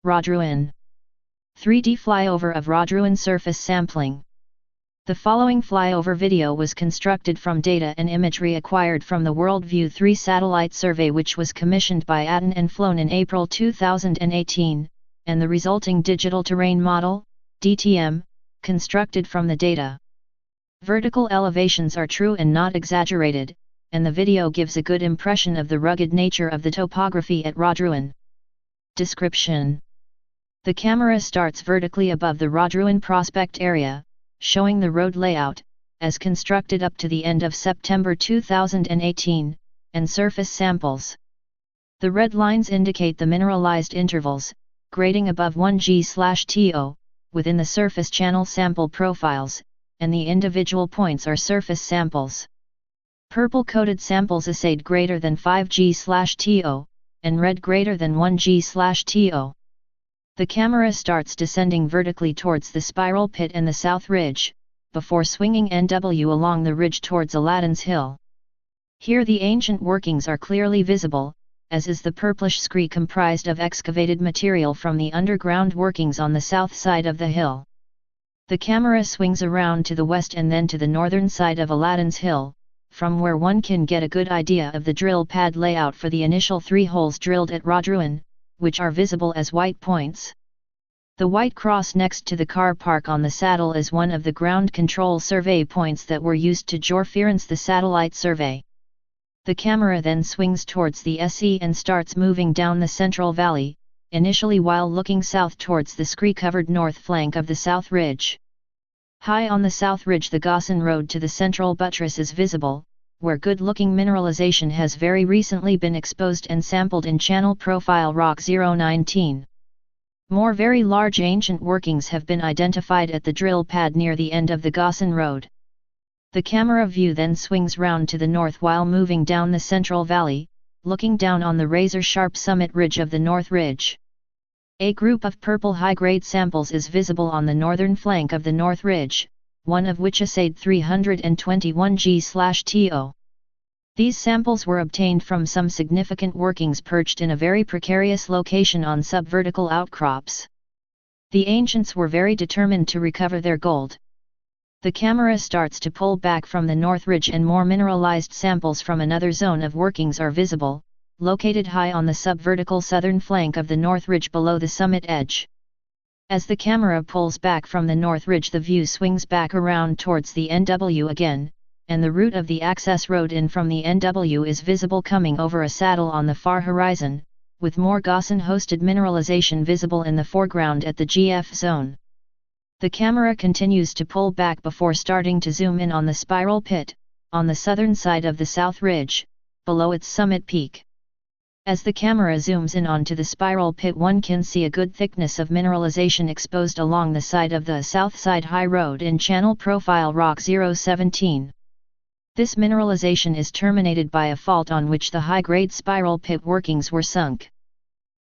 Rodruin. 3D flyover of Rodruin surface sampling. The following flyover video was constructed from data and imagery acquired from the WorldView 3 satellite survey, which was commissioned by Aton and flown in April 2018, and the resulting digital terrain model, DTM, constructed from the data. Vertical elevations are true and not exaggerated, and the video gives a good impression of the rugged nature of the topography at Rodruin. Description: the camera starts vertically above the Rodruin prospect area, showing the road layout, as constructed up to the end of September 2018, and surface samples. The red lines indicate the mineralized intervals, grading above 1G/TO, within the surface channel sample profiles, and the individual points are surface samples. Purple-coated samples assayed greater than 5G/TO, and red greater than 1G/TO. The camera starts descending vertically towards the spiral pit and the south ridge, before swinging NW along the ridge towards Aladdin's Hill. Here the ancient workings are clearly visible, as is the purplish scree comprised of excavated material from the underground workings on the south side of the hill. The camera swings around to the west and then to the northern side of Aladdin's Hill, from where one can get a good idea of the drill pad layout for the initial 3 holes drilled at Rodruin, which are visible as white points. The white cross next to the car park on the saddle is one of the ground control survey points that were used to georeference the satellite survey. The camera then swings towards the SE and starts moving down the central valley, initially while looking south towards the scree-covered north flank of the south ridge. High on the south ridge, the Gossan Road to the central buttress is visible, where good-looking mineralization has very recently been exposed and sampled in channel profile rock 019. More very large ancient workings have been identified at the drill pad near the end of the Gossan Road. The camera view then swings round to the north while moving down the central valley, looking down on the razor-sharp summit ridge of the north ridge. A group of purple high-grade samples is visible on the northern flank of the north ridge, one of which assayed 321 G/TO. These samples were obtained from some significant workings perched in a very precarious location on subvertical outcrops. The ancients were very determined to recover their gold. The camera starts to pull back from the north ridge and more mineralized samples from another zone of workings are visible, located high on the subvertical southern flank of the north ridge below the summit edge. As the camera pulls back from the north ridge, the view swings back around towards the NW again, and the route of the access road in from the NW is visible coming over a saddle on the far horizon, with more Gossan-hosted mineralization visible in the foreground at the GF zone. The camera continues to pull back before starting to zoom in on the spiral pit, on the southern side of the south ridge, below its summit peak. As the camera zooms in onto the spiral pit, one can see a good thickness of mineralization exposed along the side of the south side high road in channel profile rock 017. This mineralization is terminated by a fault on which the high-grade spiral pit workings were sunk.